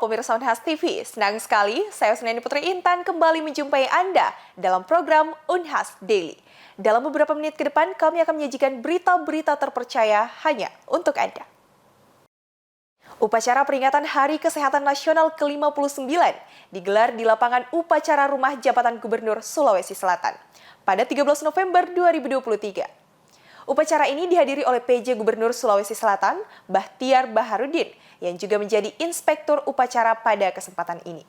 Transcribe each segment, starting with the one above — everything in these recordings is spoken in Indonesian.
pemirsa Unhas TV, senang sekali saya Suneni Putri Intan kembali menjumpai Anda dalam program Unhas Daily. Dalam beberapa menit ke depan kami akan menyajikan berita-berita terpercaya hanya untuk Anda. Upacara peringatan Hari Kesehatan Nasional ke-59 digelar di lapangan upacara Rumah Jabatan Gubernur Sulawesi Selatan pada 13 November 2023. Upacara ini dihadiri oleh PJ Gubernur Sulawesi Selatan, Bahtiar Baharudin, yang juga menjadi inspektur upacara pada kesempatan ini.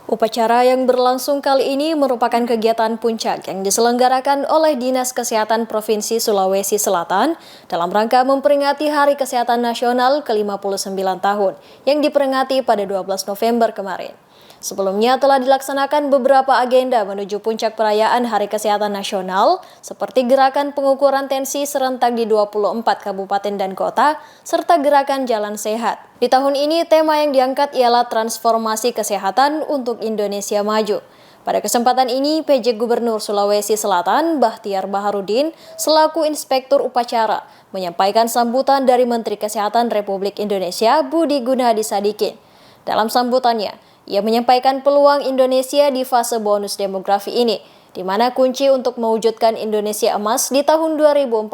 Upacara yang berlangsung kali ini merupakan kegiatan puncak yang diselenggarakan oleh Dinas Kesehatan Provinsi Sulawesi Selatan dalam rangka memperingati Hari Kesehatan Nasional ke-59 tahun yang diperingati pada 12 November kemarin. Sebelumnya telah dilaksanakan beberapa agenda menuju puncak perayaan Hari Kesehatan Nasional seperti gerakan pengukuran tensi serentak di 24 kabupaten dan kota serta gerakan jalan sehat. Di tahun ini tema yang diangkat ialah transformasi kesehatan untuk Indonesia maju. Pada kesempatan ini, PJ Gubernur Sulawesi Selatan, Bahtiar Baharudin, selaku inspektur upacara, menyampaikan sambutan dari Menteri Kesehatan Republik Indonesia, Budi Gunadi Sadikin. Dalam sambutannya, ia menyampaikan peluang Indonesia di fase bonus demografi ini, di mana kunci untuk mewujudkan Indonesia emas di tahun 2045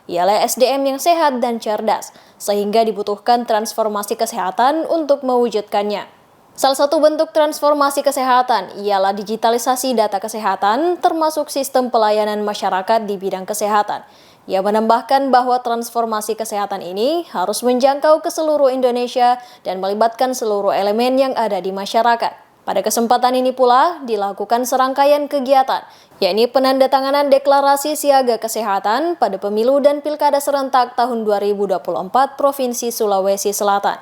ialah SDM yang sehat dan cerdas, sehingga dibutuhkan transformasi kesehatan untuk mewujudkannya. Salah satu bentuk transformasi kesehatan ialah digitalisasi data kesehatan, termasuk sistem pelayanan masyarakat di bidang kesehatan. Ia menambahkan bahwa transformasi kesehatan ini harus menjangkau ke seluruh Indonesia dan melibatkan seluruh elemen yang ada di masyarakat. Pada kesempatan ini pula dilakukan serangkaian kegiatan, yakni penandatanganan deklarasi siaga kesehatan pada pemilu dan pilkada serentak tahun 2024 Provinsi Sulawesi Selatan.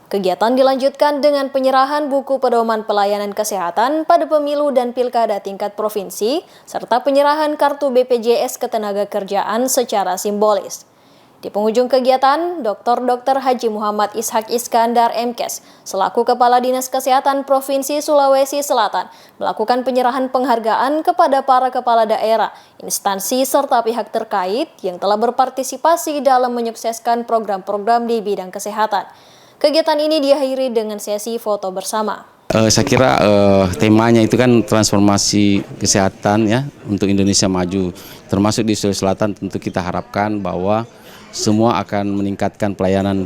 Kegiatan dilanjutkan dengan penyerahan buku pedoman pelayanan kesehatan pada pemilu dan pilkada tingkat provinsi, serta penyerahan kartu BPJS Ketenagakerjaan secara simbolis. Di penghujung kegiatan, Dr. Haji Muhammad Ishak Iskandar MKes, selaku Kepala Dinas Kesehatan Provinsi Sulawesi Selatan, melakukan penyerahan penghargaan kepada para kepala daerah, instansi, serta pihak terkait yang telah berpartisipasi dalam menyukseskan program-program di bidang kesehatan. Kegiatan ini diakhiri dengan sesi foto bersama. Saya kira temanya itu kan transformasi kesehatan ya untuk Indonesia maju. Termasuk di Sulawesi Selatan tentu kita harapkan bahwa semua akan meningkatkan pelayanan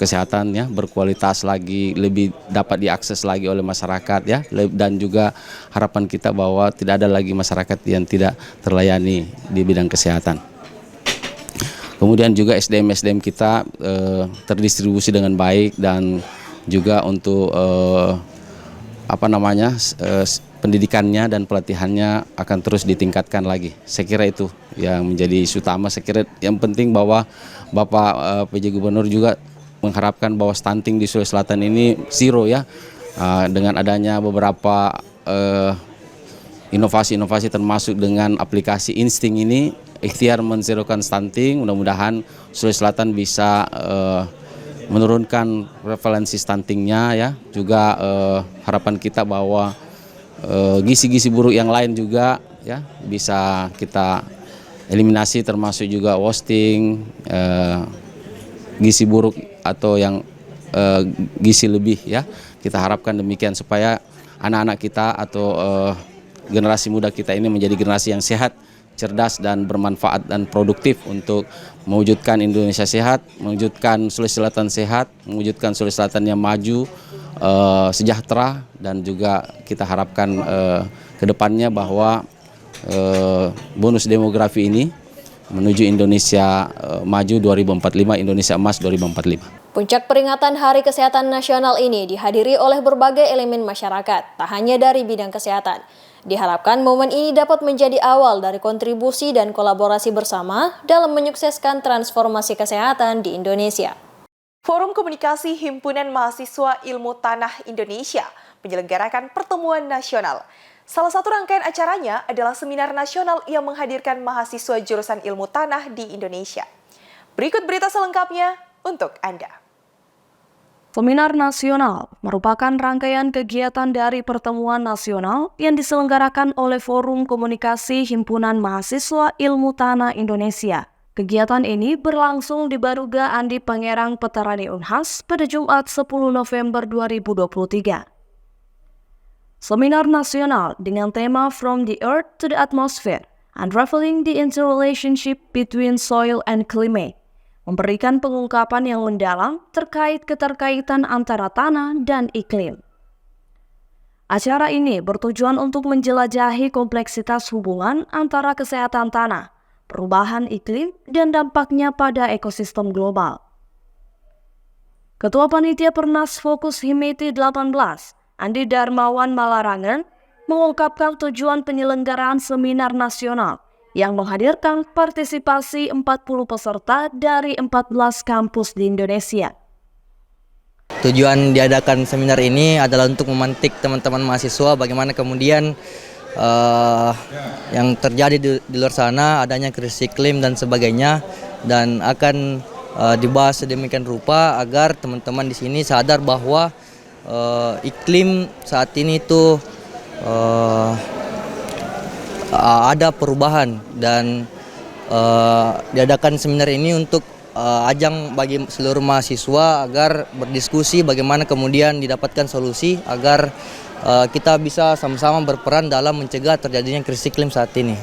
kesehatan ya, berkualitas lagi, lebih dapat diakses lagi oleh masyarakat ya, dan juga harapan kita bahwa tidak ada lagi masyarakat yang tidak terlayani di bidang kesehatan. Kemudian juga SDM kita terdistribusi dengan baik dan juga untuk pendidikannya dan pelatihannya akan terus ditingkatkan lagi. Saya kira itu yang menjadi isu utama. Saya kira yang penting bahwa Bapak PJ Gubernur juga mengharapkan bahwa stunting di Sulawesi Selatan ini zero ya, dengan adanya beberapa inovasi-inovasi termasuk dengan aplikasi Insting ini, ikhtiar menzerokan stunting. Mudah-mudahan Sulawesi Selatan bisa menurunkan prevalensi stuntingnya ya. Juga harapan kita bahwa gizi-gizi buruk yang lain juga ya bisa kita eliminasi, termasuk juga wasting, gizi buruk atau yang gizi lebih ya. Kita harapkan demikian supaya anak-anak kita atau generasi muda kita ini menjadi generasi yang sehat, cerdas dan bermanfaat dan produktif untuk mewujudkan Indonesia sehat, mewujudkan Sulawesi Selatan sehat, mewujudkan Sulawesi Selatan yang maju, sejahtera, dan juga kita harapkan ke depannya bahwa bonus demografi ini menuju Indonesia maju 2045, Indonesia emas 2045. Puncak peringatan Hari Kesehatan Nasional ini dihadiri oleh berbagai elemen masyarakat, tak hanya dari bidang kesehatan. Diharapkan momen ini dapat menjadi awal dari kontribusi dan kolaborasi bersama dalam menyukseskan transformasi kesehatan di Indonesia. Forum Komunikasi Himpunan Mahasiswa Ilmu Tanah Indonesia menyelenggarakan pertemuan nasional. Salah satu rangkaian acaranya adalah seminar nasional yang menghadirkan mahasiswa jurusan ilmu tanah di Indonesia. Berikut berita selengkapnya untuk Anda. Seminar nasional merupakan rangkaian kegiatan dari pertemuan nasional yang diselenggarakan oleh Forum Komunikasi Himpunan Mahasiswa Ilmu Tanah Indonesia. Kegiatan ini berlangsung di Baruga Andi Pangerang Petarani Unhas pada Jumat 10 November 2023. Seminar nasional dengan tema From the Earth to the Atmosphere, Unraveling the Interrelationship Between Soil and Climate memberikan pengungkapan yang mendalam terkait keterkaitan antara tanah dan iklim. Acara ini bertujuan untuk menjelajahi kompleksitas hubungan antara kesehatan tanah, perubahan iklim, dan dampaknya pada ekosistem global. Ketua Panitia Pernas Fokus Himiti 18, Andi Darmawan Malarangen, mengungkapkan tujuan penyelenggaraan seminar nasional yang menghadirkan partisipasi 40 peserta dari 14 kampus di Indonesia. Tujuan diadakan seminar ini adalah untuk memantik teman-teman mahasiswa bagaimana kemudian yang terjadi di luar sana, adanya krisis iklim dan sebagainya, dan akan dibahas sedemikian rupa agar teman-teman di sini sadar bahwa iklim saat ini itu ada perubahan, dan diadakan seminar ini untuk ajang bagi seluruh mahasiswa agar berdiskusi bagaimana kemudian didapatkan solusi agar kita bisa sama-sama berperan dalam mencegah terjadinya krisis iklim saat ini.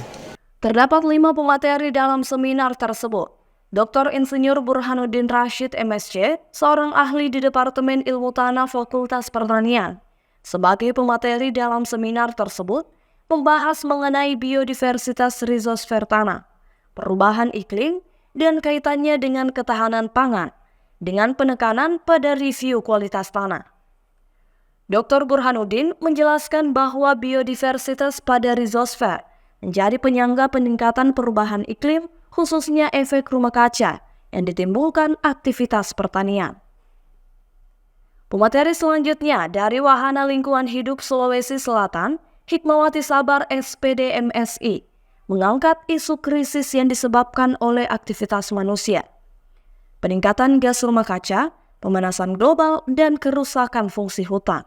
Terdapat 5 pemateri dalam seminar tersebut. Dr. Insinyur Burhanuddin Rashid MSc, seorang ahli di Departemen Ilmu Tanah Fakultas Pertanian, sebagai pemateri dalam seminar tersebut, membahas mengenai biodiversitas rizosfer tanah, perubahan iklim, dan kaitannya dengan ketahanan pangan, dengan penekanan pada review kualitas tanah. Dr. Burhanuddin menjelaskan bahwa biodiversitas pada rizosfer menjadi penyangga peningkatan perubahan iklim, khususnya efek rumah kaca yang ditimbulkan aktivitas pertanian. Pemateri selanjutnya dari Wahana Lingkungan Hidup Sulawesi Selatan, Hikmawati Sabar SPD MSI, mengangkat isu krisis yang disebabkan oleh aktivitas manusia, peningkatan gas rumah kaca, pemanasan global, dan kerusakan fungsi hutan.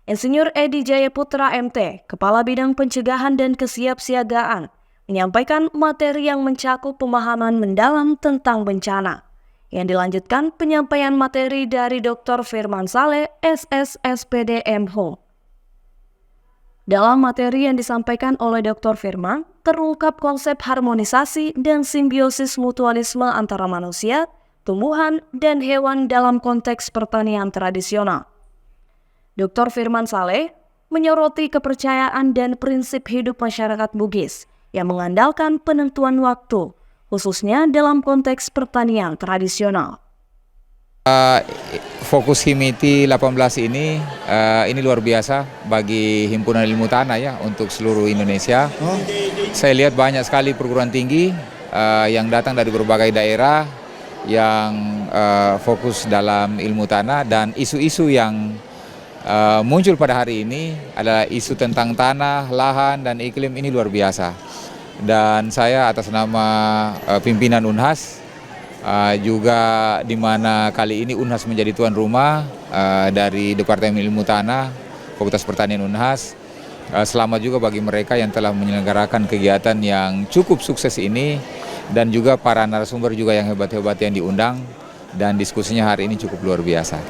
Insinyur Edi Jayaputra MT, Kepala Bidang Pencegahan dan Kesiapsiagaan, menyampaikan materi yang mencakup pemahaman mendalam tentang bencana, yang dilanjutkan penyampaian materi dari Dr. Firman Saleh, SS SPD MHO. Dalam materi yang disampaikan oleh Dr. Firman, terungkap konsep harmonisasi dan simbiosis mutualisme antara manusia, tumbuhan, dan hewan dalam konteks pertanian tradisional. Dr. Firman Saleh menyoroti kepercayaan dan prinsip hidup masyarakat Bugis yang mengandalkan penentuan waktu, khususnya dalam konteks pertanian tradisional. Fokus Himiti 18 ini luar biasa bagi Himpunan Ilmu Tanah ya untuk seluruh Indonesia. Saya lihat banyak sekali perguruan tinggi yang datang dari berbagai daerah yang fokus dalam ilmu tanah, dan isu-isu yang muncul pada hari ini adalah isu tentang tanah, lahan, dan iklim. Ini luar biasa. Dan saya atas nama pimpinan Unhas, juga di mana kali ini Unhas menjadi tuan rumah dari Departemen Ilmu Tanah, Fakultas Pertanian Unhas. Selamat juga bagi mereka yang telah menyelenggarakan kegiatan yang cukup sukses ini, dan juga para narasumber juga yang hebat-hebat yang diundang, dan diskusinya hari ini cukup luar biasa.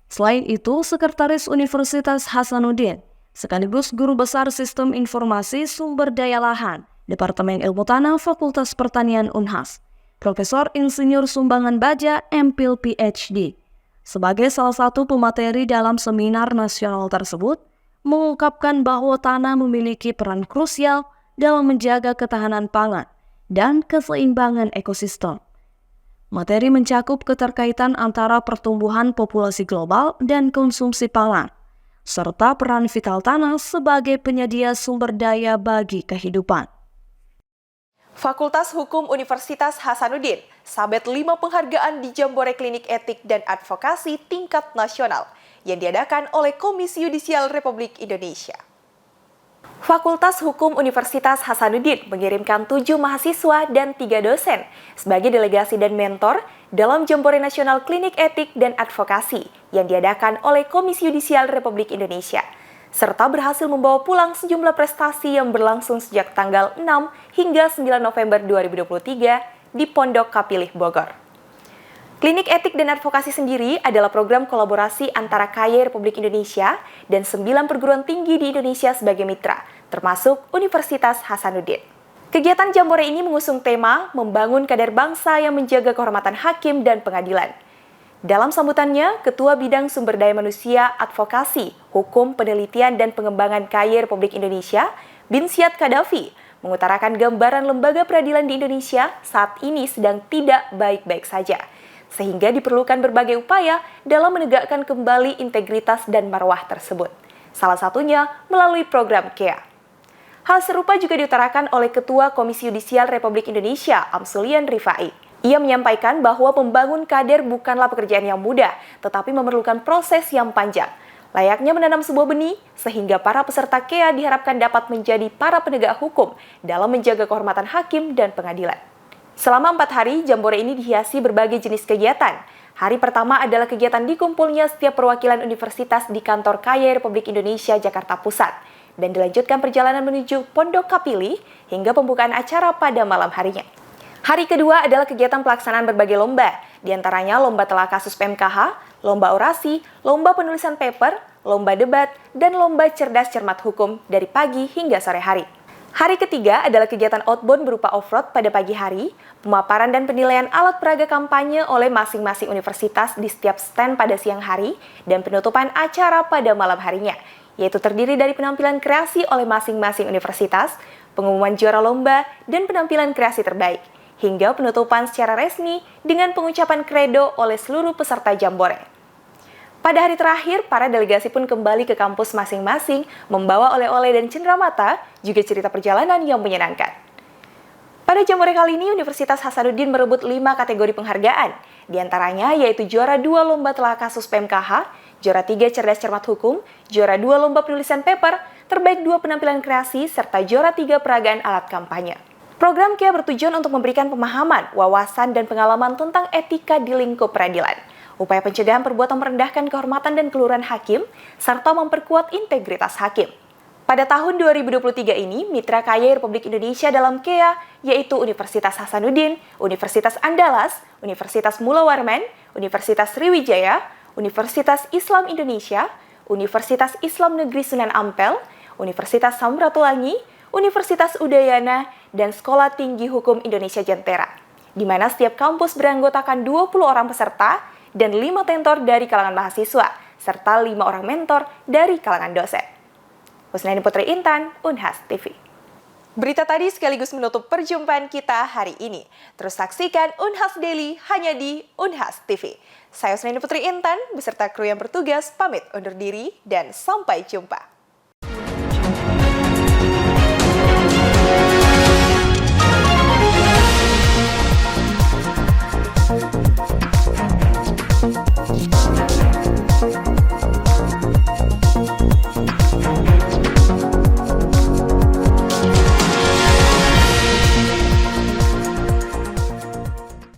Selain itu, Sekretaris Universitas Hasanuddin, sekaligus Guru Besar Sistem Informasi Sumber Daya Lahan, Departemen Ilmu Tanah Fakultas Pertanian Unhas, Profesor Insinyur Sumbangan Baja, MPhil PhD, sebagai salah satu pemateri dalam seminar nasional tersebut, mengungkapkan bahwa tanah memiliki peran krusial dalam menjaga ketahanan pangan dan keseimbangan ekosistem. Materi mencakup keterkaitan antara pertumbuhan populasi global dan konsumsi pangan, serta peran vital tanah sebagai penyedia sumber daya bagi kehidupan. Fakultas Hukum Universitas Hasanuddin sabet 5 penghargaan di Jambore Klinik Etik dan Advokasi tingkat nasional yang diadakan oleh Komisi Yudisial Republik Indonesia. Fakultas Hukum Universitas Hasanuddin mengirimkan 7 mahasiswa dan 3 dosen sebagai delegasi dan mentor dalam Jambore Nasional Klinik Etik dan Advokasi yang diadakan oleh Komisi Yudisial Republik Indonesia, serta berhasil membawa pulang sejumlah prestasi yang berlangsung sejak tanggal 6 hingga 9 November 2023 di Pondok Kapilih, Bogor. Klinik Etik dan Advokasi sendiri adalah program kolaborasi antara KAI Republik Indonesia dan 9 perguruan tinggi di Indonesia sebagai mitra, termasuk Universitas Hasanuddin. Kegiatan Jambore ini mengusung tema membangun kader bangsa yang menjaga kehormatan hakim dan pengadilan. Dalam sambutannya, Ketua Bidang Sumber Daya Manusia, Advokasi, Hukum, Penelitian, dan Pengembangan KAI Republik Indonesia, Binsyad Kadafi, mengutarakan gambaran lembaga peradilan di Indonesia saat ini sedang tidak baik-baik saja, sehingga diperlukan berbagai upaya dalam menegakkan kembali integritas dan marwah tersebut. Salah satunya melalui program KEA. Hal serupa juga diutarakan oleh Ketua Komisi Yudisial Republik Indonesia, Amsulian Rifai. Ia menyampaikan bahwa membangun kader bukanlah pekerjaan yang mudah, tetapi memerlukan proses yang panjang. Layaknya menanam sebuah benih, sehingga para peserta KEA diharapkan dapat menjadi para penegak hukum dalam menjaga kehormatan hakim dan pengadilan. Selama 4 hari, Jambore ini dihiasi berbagai jenis kegiatan. Hari pertama adalah kegiatan dikumpulnya setiap perwakilan universitas di kantor KAI Republik Indonesia Jakarta Pusat, dan dilanjutkan perjalanan menuju Pondok Kapilih hingga pembukaan acara pada malam harinya. Hari kedua adalah kegiatan pelaksanaan berbagai lomba, diantaranya lomba telah kasus PMKH, lomba orasi, lomba penulisan paper, lomba debat, dan lomba cerdas cermat hukum dari pagi hingga sore hari. Hari ketiga adalah kegiatan outbound berupa off-road pada pagi hari, pemaparan dan penilaian alat peraga kampanye oleh masing-masing universitas di setiap stand pada siang hari, dan penutupan acara pada malam harinya, yaitu terdiri dari penampilan kreasi oleh masing-masing universitas, pengumuman juara lomba, dan penampilan kreasi terbaik, hingga penutupan secara resmi dengan pengucapan kredo oleh seluruh peserta Jambore. Pada hari terakhir, para delegasi pun kembali ke kampus masing-masing, membawa oleh-oleh dan cenderamata, juga cerita perjalanan yang menyenangkan. Pada Jambore kali ini, Universitas Hasanuddin merebut 5 kategori penghargaan, diantaranya yaitu juara 2 lomba telah kasus PMKH, juara 3 cerdas cermat hukum, juara 2 lomba penulisan paper, terbaik 2 penampilan kreasi, serta juara 3 peragaan alat kampanye. Program KEA bertujuan untuk memberikan pemahaman, wawasan, dan pengalaman tentang etika di lingkup peradilan, upaya pencegahan perbuatan merendahkan kehormatan dan keluhuran hakim, serta memperkuat integritas hakim. Pada tahun 2023 ini, mitra KAI Republik Indonesia dalam KEA yaitu Universitas Hasanuddin, Universitas Andalas, Universitas Mula Warman, Universitas Sriwijaya, Universitas Islam Indonesia, Universitas Islam Negeri Sunan Ampel, Universitas Samratulangi, Universitas Udayana, dan Sekolah Tinggi Hukum Indonesia Jentera, di mana setiap kampus beranggotakan 20 orang peserta dan 5 tentor dari kalangan mahasiswa, serta 5 orang mentor dari kalangan dosen. Husnaini Putri Intan, Unhas TV. Berita tadi sekaligus menutup perjumpaan kita hari ini. Terus saksikan Unhas Daily hanya di Unhas TV. Saya Husnaini Putri Intan beserta kru yang bertugas pamit undur diri dan sampai jumpa.